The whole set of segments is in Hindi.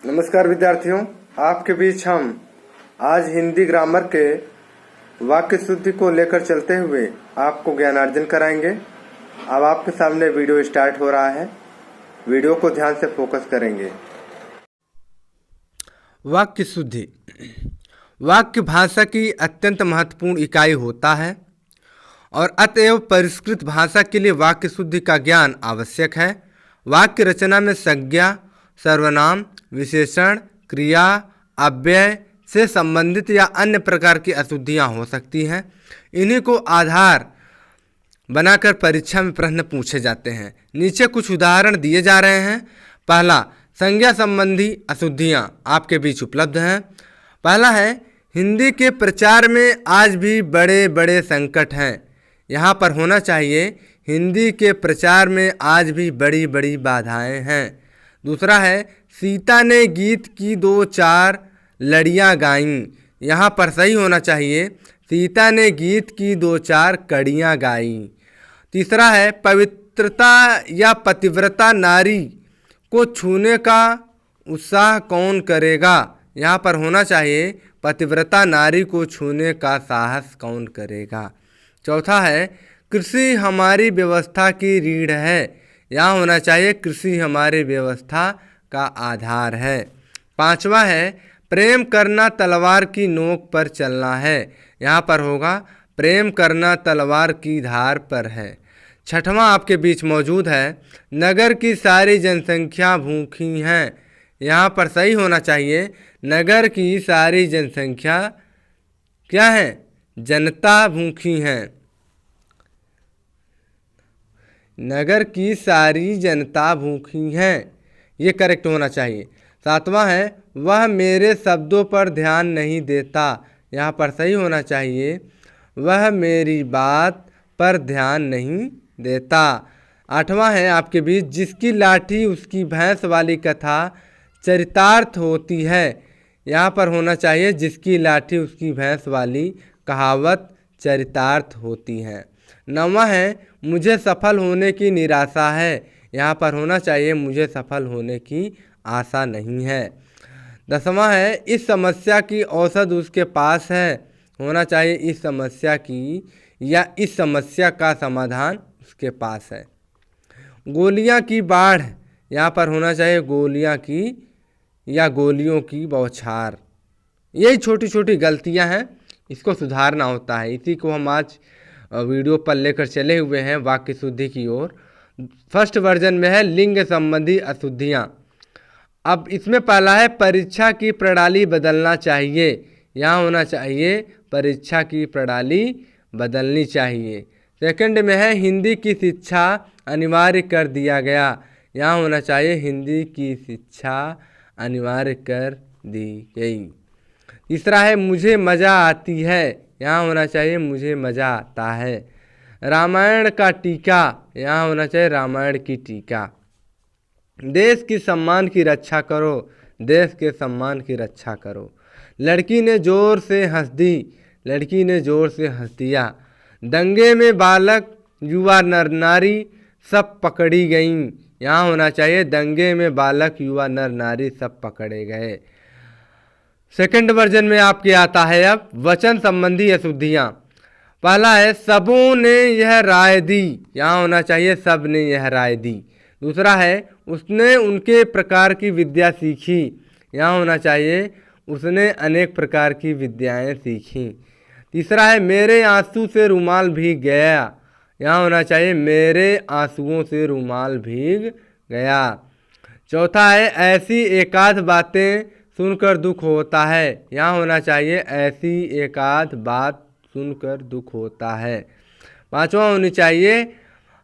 नमस्कार विद्यार्थियों, आपके बीच हम आज हिंदी ग्रामर के वाक्य शुद्धि को लेकर चलते हुए आपको ज्ञानार्जन कराएंगे। अब आपके सामने वीडियो स्टार्ट हो रहा है। वीडियो को ध्यान से फोकस करेंगे। वाक्य शुद्धि वाक्य भाषा की अत्यंत महत्वपूर्ण इकाई होता है और अतएव परिष्कृत भाषा के लिए वाक्य शुद्धि का ज्ञान आवश्यक है। वाक्य रचना में संज्ञा, सर्वनाम, विशेषण, क्रिया, अव्यय से संबंधित या अन्य प्रकार की अशुद्धियाँ हो सकती हैं। इन्हीं को आधार बनाकर परीक्षा में प्रश्न पूछे जाते हैं। नीचे कुछ उदाहरण दिए जा रहे हैं। पहला, संज्ञा संबंधी अशुद्धियाँ आपके बीच उपलब्ध हैं। पहला है, हिंदी के प्रचार में आज भी बड़े बड़े संकट हैं। यहाँ पर होना चाहिए, हिंदी के प्रचार में आज भी बड़ी बड़ी बाधाएं हैं। दूसरा है, सीता ने गीत की 2-4 लड़ियाँ गाईं। यहाँ पर सही होना चाहिए, सीता ने गीत की 2-4 कड़ियाँ गाईं। तीसरा है, पवित्रता या पतिव्रता नारी को छूने का उत्साह कौन करेगा। यहाँ पर होना चाहिए, पतिव्रता नारी को छूने का साहस कौन करेगा। चौथा है, कृषि हमारी व्यवस्था की रीढ़ है। यहाँ होना चाहिए, कृषि हमारी व्यवस्था का आधार है। पांचवा है, प्रेम करना तलवार की नोक पर चलना है। यहाँ पर होगा, प्रेम करना तलवार की धार पर है। छठवां आपके बीच मौजूद है, नगर की सारी जनसंख्या भूखी हैं। यहाँ पर सही होना चाहिए, नगर की सारी जनसंख्या क्या है, जनता भूखी हैं। नगर की सारी जनता भूखी हैं, ये करेक्ट होना चाहिए। सातवां है, वह मेरे शब्दों पर ध्यान नहीं देता। यहाँ पर सही होना चाहिए, वह मेरी बात पर ध्यान नहीं देता। आठवां है आपके बीच, जिसकी लाठी उसकी भैंस वाली कथा चरितार्थ होती है। यहाँ पर होना चाहिए, जिसकी लाठी उसकी भैंस वाली कहावत चरितार्थ होती है। नौवां है, मुझे सफल होने की निराशा है। यहाँ पर होना चाहिए, मुझे सफल होने की आशा नहीं है। 10वां है, इस समस्या की औषध उसके पास है। होना चाहिए, इस समस्या की या इस समस्या का समाधान उसके पास है। गोलियां की बाढ़, यहाँ पर होना चाहिए, गोलियां की या गोलियों की बौछार। यही छोटी छोटी गलतियां हैं, इसको सुधारना होता है। इसी को हम आज वीडियो पर लेकर चले हुए हैं वाक्य शुद्धि की ओर। फर्स्ट वर्जन में है लिंग संबंधी अशुद्धियाँ। अब इसमें पहला है, परीक्षा की प्रणाली बदलना चाहिए। यहाँ होना चाहिए, परीक्षा की प्रणाली बदलनी चाहिए। सेकंड में है, हिंदी की शिक्षा अनिवार्य कर दिया गया। यहाँ होना चाहिए, हिंदी की शिक्षा अनिवार्य कर दी गई। तीसरा है, मुझे मज़ा आती है। यहाँ होना चाहिए, मुझे मज़ा आता है। रामायण का टीका, यहाँ होना चाहिए, रामायण की टीका। देश की सम्मान की रक्षा करो, देश के सम्मान की रक्षा करो। लड़की ने जोर से हंस दी, लड़की ने जोर से हंस दिया। दंगे में बालक युवा नर नारी सब पकड़ी गईं। यहाँ होना चाहिए, दंगे में बालक युवा नर नारी सब पकड़े गए। सेकंड वर्जन में आपके आता है अब वचन संबंधी अशुद्धियाँ। पहला है, सबों ने यह राय दी। यहाँ होना चाहिए, सब ने यह राय दी। दूसरा है, उसने उनके प्रकार की विद्या सीखी। यहाँ होना चाहिए, उसने अनेक प्रकार की विद्याएं सीखी। तीसरा है, मेरे आंसू से रुमाल भीग गया। यहाँ होना चाहिए, मेरे आंसुओं से रुमाल भीग गया। चौथा है, ऐसी एकाध बातें सुनकर दुख होता है। यहाँ होना चाहिए, ऐसी एकाध बात सुनकर दुख होता है। पांचवा होनी चाहिए,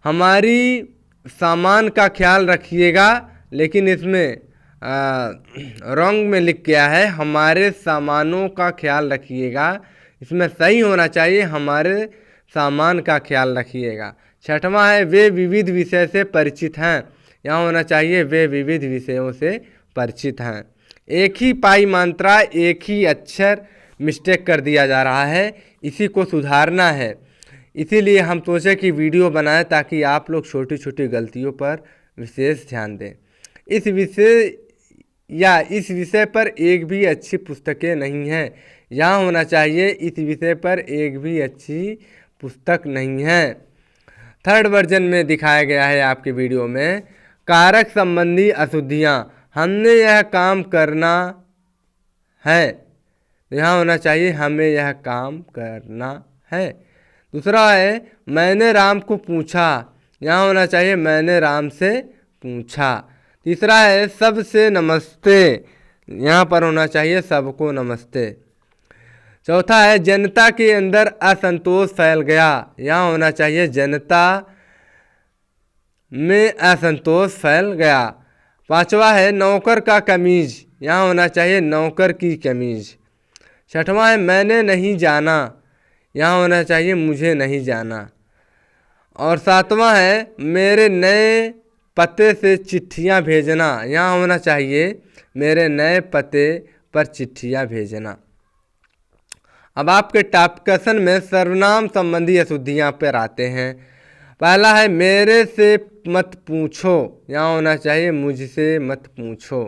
हमारी सामान का ख्याल रखिएगा, लेकिन इसमें रॉन्ग में लिख गया है, हमारे सामानों का ख्याल रखिएगा। इसमें सही होना चाहिए, हमारे सामान का ख्याल रखिएगा। छठवां है, वे विविध विषय से परिचित हैं। यहाँ होना चाहिए, वे विविध विषयों से परिचित हैं। एक ही पाई मात्रा, एक ही अक्षर मिस्टेक कर दिया जा रहा है, इसी को सुधारना है। इसीलिए हम सोचे कि वीडियो बनाएं ताकि आप लोग छोटी छोटी गलतियों पर विशेष ध्यान दें। इस विषय या इस विषय पर एक भी अच्छी पुस्तकें नहीं हैं। यहाँ होना चाहिए इस विषय पर एक भी अच्छी पुस्तक नहीं है। थर्ड वर्जन में दिखाया गया है आपके वीडियो में कारक संबंधी अशुद्धियाँ। हमने यह काम करना है, तो यहाँ होना चाहिए हमें यह काम करना है। दूसरा है मैंने राम को पूछा, यहाँ होना चाहिए मैंने राम से पूछा। तीसरा है सबसे नमस्ते, यहाँ पर होना चाहिए सबको नमस्ते। चौथा है जनता के अंदर असंतोष फैल गया, यहाँ होना चाहिए जनता में असंतोष फैल गया। पांचवा है नौकर का कमीज, यहाँ होना चाहिए नौकर की कमीज। छठवां है मैंने नहीं जाना, यहाँ होना चाहिए मुझे नहीं जाना। और सातवां है मेरे नए पते से चिट्ठियाँ भेजना, यहाँ होना चाहिए मेरे नए पते पर चिट्ठियाँ भेजना। अब आपके टॉपिकसन में सर्वनाम संबंधी अशुद्धियाँ पर आते हैं। पहला है मेरे से मत पूछो, यहाँ होना चाहिए मुझसे मत पूछो।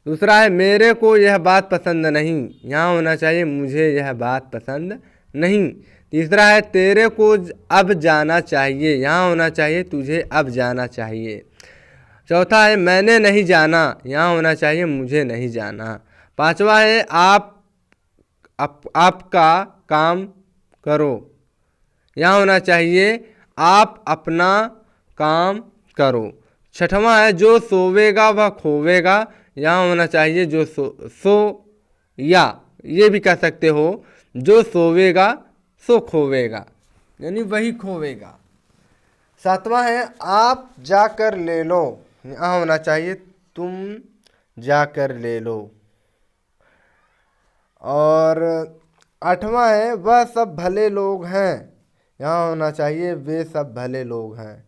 दूसरा है मेरे को यह बात पसंद नहीं, यहाँ होना चाहिए मुझे यह बात पसंद नहीं। तीसरा है तेरे को अब जाना चाहिए, यहाँ होना चाहिए तुझे अब जाना चाहिए। चौथा है मैंने नहीं जाना, यहाँ होना चाहिए मुझे नहीं जाना। पांचवा है आपका काम करो, यहाँ होना चाहिए आप अपना काम करो। छठवां है जो सोवेगा वह खोवेगा, यहाँ होना चाहिए जो सो या ये भी कह सकते हो जो सोवेगा सो खोवेगा, यानी वही खोवेगा। सातवां है आप जाकर ले लो, यहाँ होना चाहिए तुम जाकर ले लो। और आठवां है वह सब भले लोग हैं, यहाँ होना चाहिए वे सब भले लोग हैं।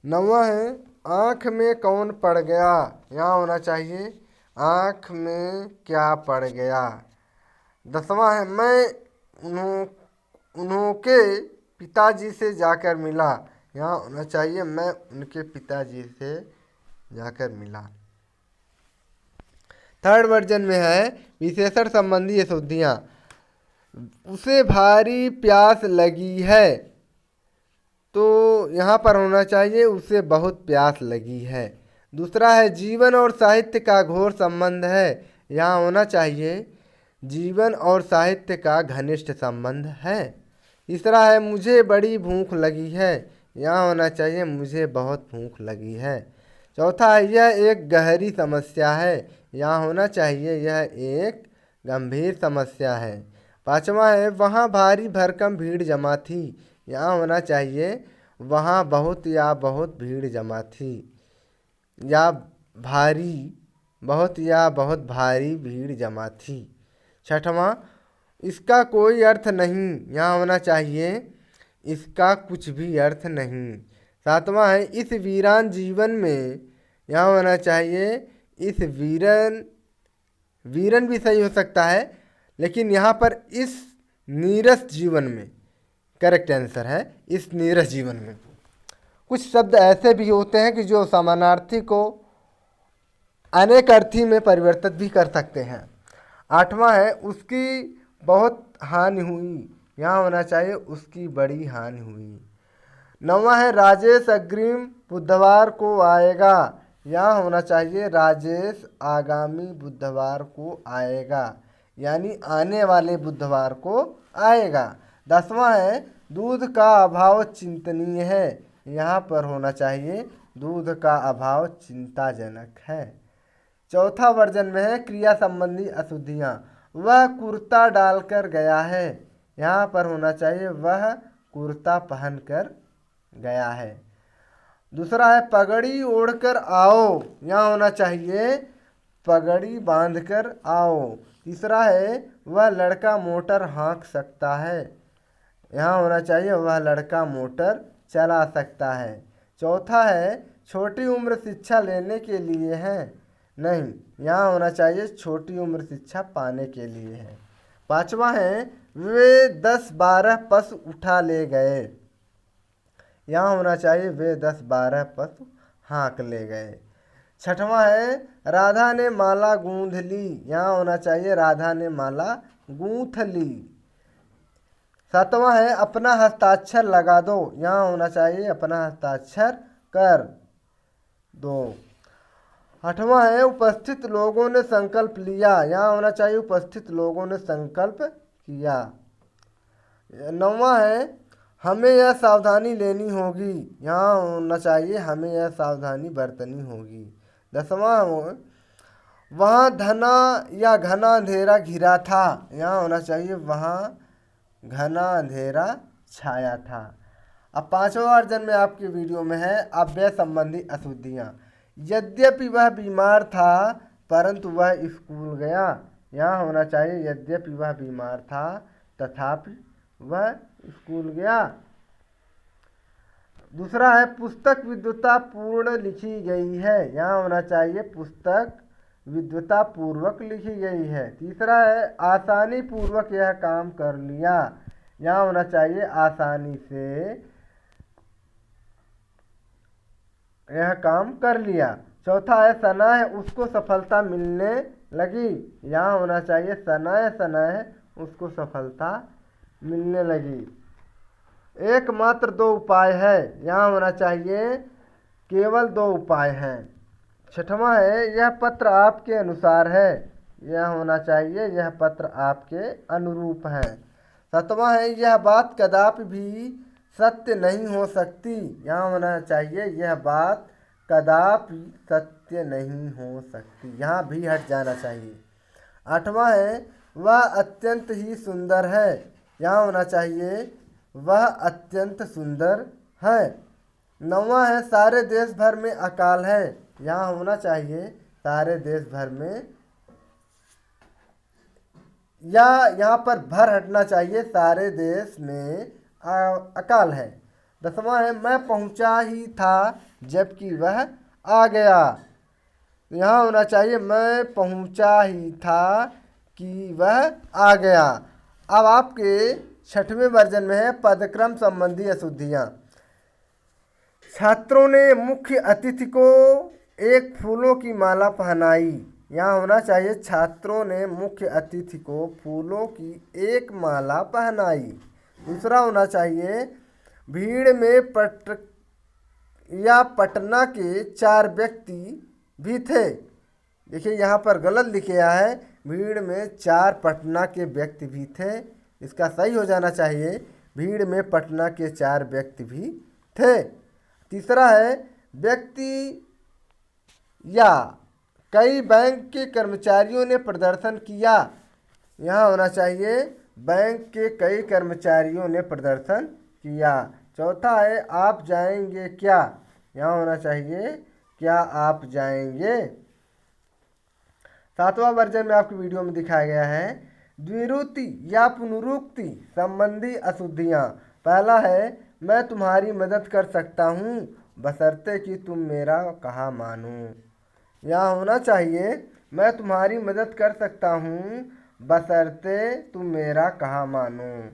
नौवां है आँख में कौन पड़ गया, यहाँ होना चाहिए आँख में क्या पड़ गया। 10वां है मैं उनके पिताजी से जाकर मिला, यहाँ होना चाहिए मैं उनके पिताजी से जाकर मिला। थर्ड वर्जन में है विशेषण संबंधी अशुद्धियाँ। उसे भारी प्यास लगी है, तो यहाँ पर होना चाहिए उसे बहुत प्यास लगी है। दूसरा है जीवन और साहित्य का घोर संबंध है, यहाँ होना चाहिए जीवन और साहित्य का घनिष्ठ संबंध है। तीसरा है मुझे बड़ी भूख लगी है, यहाँ होना चाहिए मुझे बहुत भूख लगी है। चौथा है यह एक गहरी समस्या है, यहाँ होना चाहिए यह एक गंभीर समस्या है। पांचवा है वहाँ भारी भरकम भीड़ जमा थी, यहाँ होना चाहिए वहाँ बहुत या बहुत भीड़ जमा थी, या भारी बहुत या बहुत भारी भीड़ जमा थी। छठवां इसका कोई अर्थ नहीं, यहाँ होना चाहिए इसका कुछ भी अर्थ नहीं। सातवां है इस वीरान जीवन में, यहाँ होना चाहिए इस वीरन भी सही हो सकता है, लेकिन यहाँ पर इस नीरस जीवन में करेक्ट आंसर है इस नीरस जीवन में। कुछ शब्द ऐसे भी होते हैं कि जो समानार्थी को अनेक अर्थी में परिवर्तित भी कर सकते हैं। आठवां है उसकी बहुत हानि हुई, यहाँ होना चाहिए उसकी बड़ी हानि हुई। नौवां है राजेश अग्रिम बुधवार को आएगा, यहाँ होना चाहिए राजेश आगामी बुधवार को आएगा, यानी आने वाले बुधवार को आएगा। 10वां है दूध का अभाव चिंतनीय है, यहाँ पर होना चाहिए दूध का अभाव चिंताजनक है। चौथा वर्जन में है क्रिया संबंधी अशुद्धियाँ। वह कुर्ता डालकर गया है, यहाँ पर होना चाहिए वह कुर्ता पहनकर गया है। दूसरा है पगड़ी ओढ़कर आओ, यहाँ होना चाहिए पगड़ी बांधकर आओ। तीसरा है वह लड़का मोटर हाँक सकता है, यहाँ होना चाहिए वह लड़का मोटर चला सकता है। चौथा है छोटी उम्र शिक्षा लेने के लिए है, नहीं, यहाँ होना चाहिए छोटी उम्र शिक्षा पाने के लिए है। पांचवा है वे 10-12 पशु उठा ले गए, यहाँ होना चाहिए वे 10-12 पशु हाँक ले गए। छठवां है राधा ने माला गूंथ ली, यहाँ होना चाहिए राधा ने माला गूंथ ली। सातवां है अपना हस्ताक्षर लगा दो, यहाँ होना चाहिए अपना हस्ताक्षर कर दो। आठवां है उपस्थित लोगों ने संकल्प लिया, यहाँ होना चाहिए उपस्थित लोगों ने संकल्प किया। नौवां है हमें यह सावधानी लेनी होगी, यहाँ होना चाहिए हमें यह सावधानी बरतनी होगी। 10वां वहाँ घना या घना अंधेरा घिरा था, यहाँ होना चाहिए वहाँ घना अंधेरा छाया था। अब 5वां वर्जन में आपकी वीडियो में है अव्यय संबंधी अशुद्धियाँ। यद्यपि वह बीमार था परंतु वह स्कूल गया, यहाँ होना चाहिए यद्यपि वह बीमार था तथापि वह स्कूल गया। दूसरा है पुस्तक विद्वता पूर्ण लिखी गई है, यहाँ होना चाहिए पुस्तक विद्वता पूर्वक लिखी गई है। तीसरा है आसानी पूर्वक यह काम कर लिया, यहाँ होना चाहिए आसानी से यह काम कर लिया। चौथा है सनाह उसको सफलता मिलने लगी, यहाँ होना चाहिए सनाह सनाह उसको सफलता मिलने लगी। एकमात्र 2 उपाय है, यहाँ होना चाहिए केवल 2 उपाय हैं। छठवां है यह पत्र आपके अनुसार है, यह होना चाहिए यह पत्र आपके अनुरूप है। सातवां है यह बात कदापि भी सत्य नहीं हो सकती, यहाँ होना चाहिए यह बात कदापि सत्य नहीं हो सकती, यहाँ भी हट जाना चाहिए। आठवां है वह अत्यंत ही सुंदर है, यहाँ होना चाहिए वह अत्यंत सुंदर है। नौवां है सारे देश भर में अकाल है, यहाँ होना चाहिए सारे देश भर में, या यहाँ पर भर हटना चाहिए सारे देश में अकाल है। 10वां है मैं पहुँचा ही था जबकि वह आ गया, यहाँ होना चाहिए मैं पहुँचा ही था कि वह आ गया। अब आपके 6वें वर्जन में है पदक्रम संबंधी अशुद्धियाँ। छात्रों ने मुख्य अतिथि को एक फूलों की माला पहनाई, यहाँ होना चाहिए छात्रों ने मुख्य अतिथि को फूलों की एक माला पहनाई। दूसरा होना चाहिए भीड़ में पटना के 4 व्यक्ति भी थे, देखिए यहाँ पर गलत लिखा है भीड़ में 4 पटना के व्यक्ति भी थे, इसका सही हो जाना चाहिए भीड़ में पटना के 4 व्यक्ति भी थे। तीसरा है व्यक्ति या कई बैंक के कर्मचारियों ने प्रदर्शन किया, यहाँ होना चाहिए बैंक के कई कर्मचारियों ने प्रदर्शन किया। चौथा है आप जाएंगे क्या, यहाँ होना चाहिए क्या आप जाएंगे। 7वां वर्जन में आपकी वीडियो में दिखाया गया है द्विरुक्ति या पुनरुक्ति संबंधी अशुद्धियाँ। पहला है मैं तुम्हारी मदद कर सकता हूँ बशर्ते कि तुम मेरा कहा मानो, यहाँ होना चाहिए मैं तुम्हारी मदद कर सकता हूँ बशर्ते तुम मेरा कहा मानो।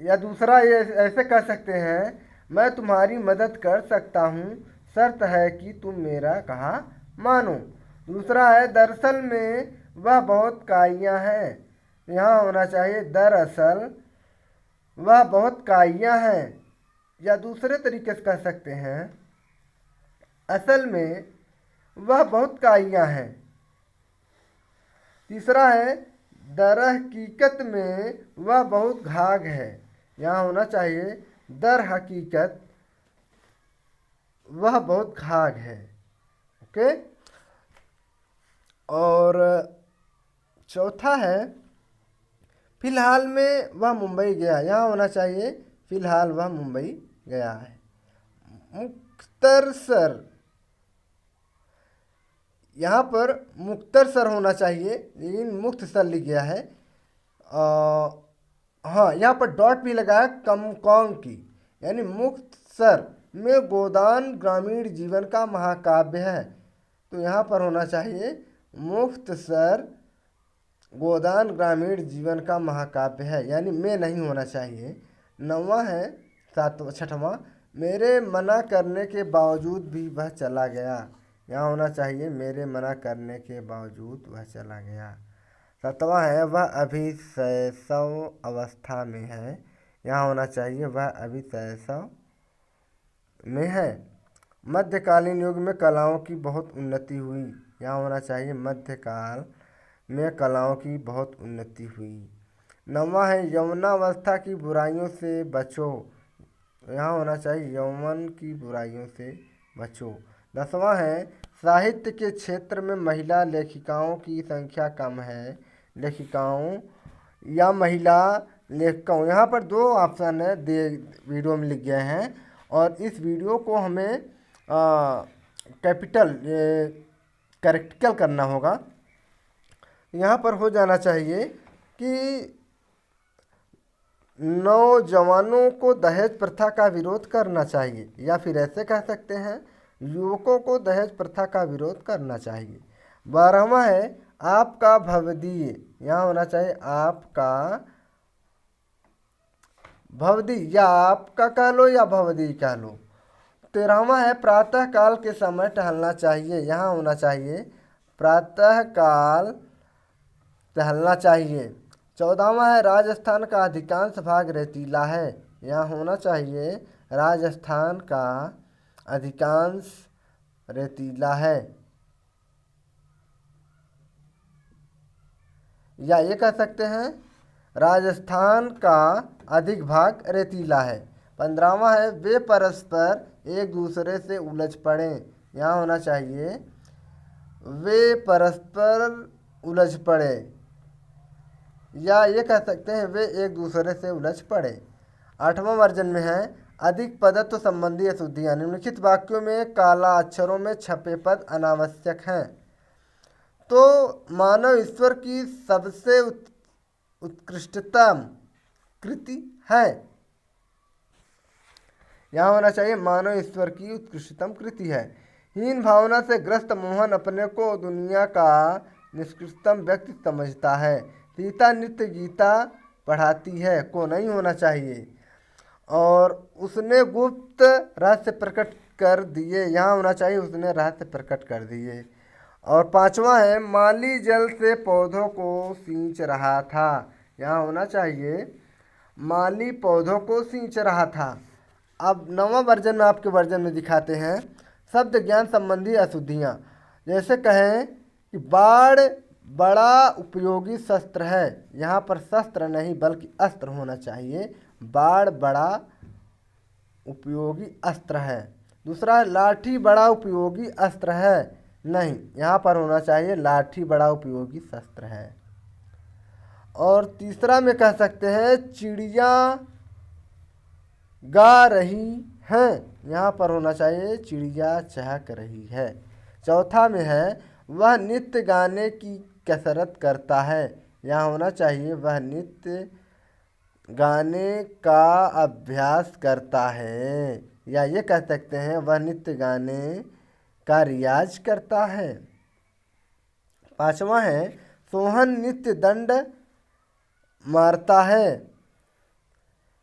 या दूसरा ये ऐसे कर सकते हैं मैं तुम्हारी मदद कर सकता हूँ शर्त है कि तुम मेरा कहा मानो। दूसरा है दरअसल में वह बहुत काइयाँ हैं, यहाँ होना चाहिए दरअसल वह बहुत काइयाँ हैं। या दूसरे तरीके से कह सकते हैं असल में वह बहुत काइयाँ हैं। तीसरा है दरहकीकत में वह बहुत घाघ है, यहाँ होना चाहिए दर हकीकत वह बहुत घाघ है। ओके। और चौथा है फिलहाल में वह मुंबई गया, यहाँ होना चाहिए फिलहाल वह मुंबई गया है। मुख्तसर, यहाँ पर मुख्तसर होना चाहिए लेकिन मुख्तसर लिख गया है। हाँ यहाँ पर डॉट भी लगाया कमकोंग की, यानी मुख्तसर में गोदान ग्रामीण जीवन का महाकाव्य है, तो यहाँ पर होना चाहिए मुख्तसर गोदान ग्रामीण जीवन का महाकाव्य है, यानी में नहीं होना चाहिए। 9वां है 6वां मेरे मना करने के बावजूद भी वह चला गया, यहाँ होना चाहिए मेरे मना करने के बावजूद वह चला गया। 7वां है वह अभी शैशव अवस्था में है। यहाँ होना चाहिए वह अभी शैशव में है। मध्यकालीन युग में कलाओं की बहुत उन्नति हुई। यहाँ होना चाहिए मध्यकाल में कलाओं की बहुत उन्नति हुई। 9वां है यौवनावस्था की बुराइयों से बचो। यहाँ होना चाहिए यौवन की बुराइयों से बचो। 10वां है साहित्य के क्षेत्र में महिला लेखिकाओं की संख्या कम है। लेखिकाओं या महिला लेखकों, यहाँ पर 2 ऑप्शन है वीडियो में लिख गए हैं और इस वीडियो को हमें कैपिटल करेक्टिकल करना होगा। यहाँ पर हो जाना चाहिए कि नौजवानों को दहेज प्रथा का विरोध करना चाहिए, या फिर ऐसे कह सकते हैं युवकों को दहेज प्रथा का विरोध करना चाहिए। 12वां है आपका भवदीय। यहाँ होना चाहिए आपका भवदी, या आपका कह लो या भवदी कह लो। 13वां है प्रातः काल के समय टहलना चाहिए। यहाँ होना चाहिए प्रातः काल टहलना चाहिए। 14वां है राजस्थान का अधिकांश भाग रेतीला है। यहाँ होना चाहिए राजस्थान का अधिकांश रेतीला है, या ये कह सकते हैं राजस्थान का अधिक भाग रेतीला है। 15वां है वे परस्पर एक दूसरे से उलझ पड़े। यहाँ होना चाहिए वे परस्पर उलझ पड़े, या ये कह सकते हैं वे एक दूसरे से उलझ पड़े। 8वां वर्जन में है अधिक पदत्व संबंधी अशुद्धियाँ। निम्नलिखित वाक्यों में काला अक्षरों में छपे पद अनावश्यक हैं। तो मानव ईश्वर की सबसे उत्कृष्टतम कृति है। यहाँ होना चाहिए मानव ईश्वर की उत्कृष्टतम कृति है। हीन भावना से ग्रस्त मोहन अपने को दुनिया का निष्कृष्टतम व्यक्ति समझता है। सीता नित्य गीता पढ़ाती है को नहीं होना चाहिए। और उसने गुप्त रहस्य प्रकट कर दिए। यहाँ होना चाहिए उसने रहस्य प्रकट कर दिए। और 5वां है माली जल से पौधों को सींच रहा था। यहाँ होना चाहिए माली पौधों को सींच रहा था। अब 9वां वर्जन में आपके वर्जन में दिखाते हैं शब्द ज्ञान संबंधी अशुद्धियाँ। जैसे कहें कि बाढ़ बड़ा उपयोगी शस्त्र है। यहाँ पर शस्त्र नहीं बल्कि अस्त्र होना चाहिए। बाढ़ बड़ा उपयोगी अस्त्र है। दूसरा है लाठी बड़ा उपयोगी अस्त्र है। नहीं, यहाँ पर होना चाहिए लाठी बड़ा उपयोगी शस्त्र है। और तीसरा में कह सकते हैं चिड़िया गा रही हैं। यहाँ पर होना चाहिए चिड़िया चहक रही है। चौथा में है वह नित्य गाने की कसरत करता है। यहाँ होना चाहिए वह नित्य गाने का अभ्यास करता है, या ये कह सकते हैं वह नित्य गाने का रियाज करता है। 5वां है सोहन नित्य दंड मारता है।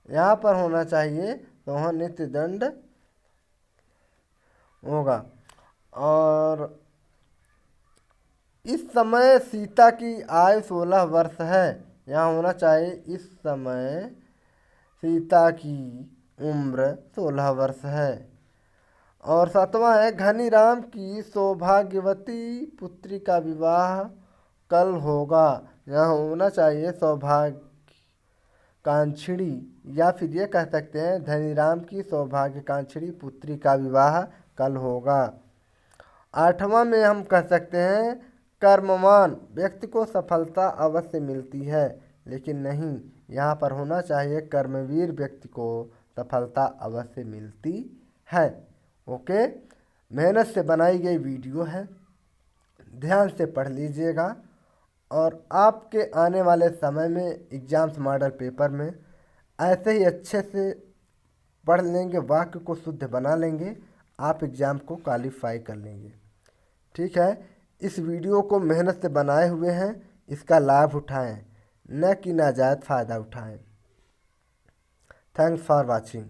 यहाँ पर होना चाहिए सोहन नित्य दंड होगा। और इस समय सीता की आयु 16 वर्ष है। यहाँ होना चाहिए इस समय सीता की उम्र 16 वर्ष है। और 7वां है घनीराम की सौभाग्यवती पुत्री का विवाह कल होगा। यहाँ होना चाहिए सौभाग्यकांक्षिणी, या फिर ये कह सकते हैं धनीराम की सौभाग्यकांक्षिणी पुत्री का विवाह कल होगा। 8वां में हम कह सकते हैं कर्मवान व्यक्ति को सफलता अवश्य मिलती है, लेकिन नहीं, यहाँ पर होना चाहिए कर्मवीर व्यक्ति को सफलता अवश्य मिलती है। ओके, मेहनत से बनाई गई वीडियो है, ध्यान से पढ़ लीजिएगा और आपके आने वाले समय में एग्जाम्स मॉडल पेपर में ऐसे ही अच्छे से पढ़ लेंगे, वाक्य को शुद्ध बना लेंगे, आप एग्ज़ाम को क्वालिफाई कर लेंगे। ठीक है, इस वीडियो को मेहनत से बनाए हुए हैं, इसका लाभ उठाएं, न कि नाजायज़ फ़ायदा उठाएं। Thanks for watching.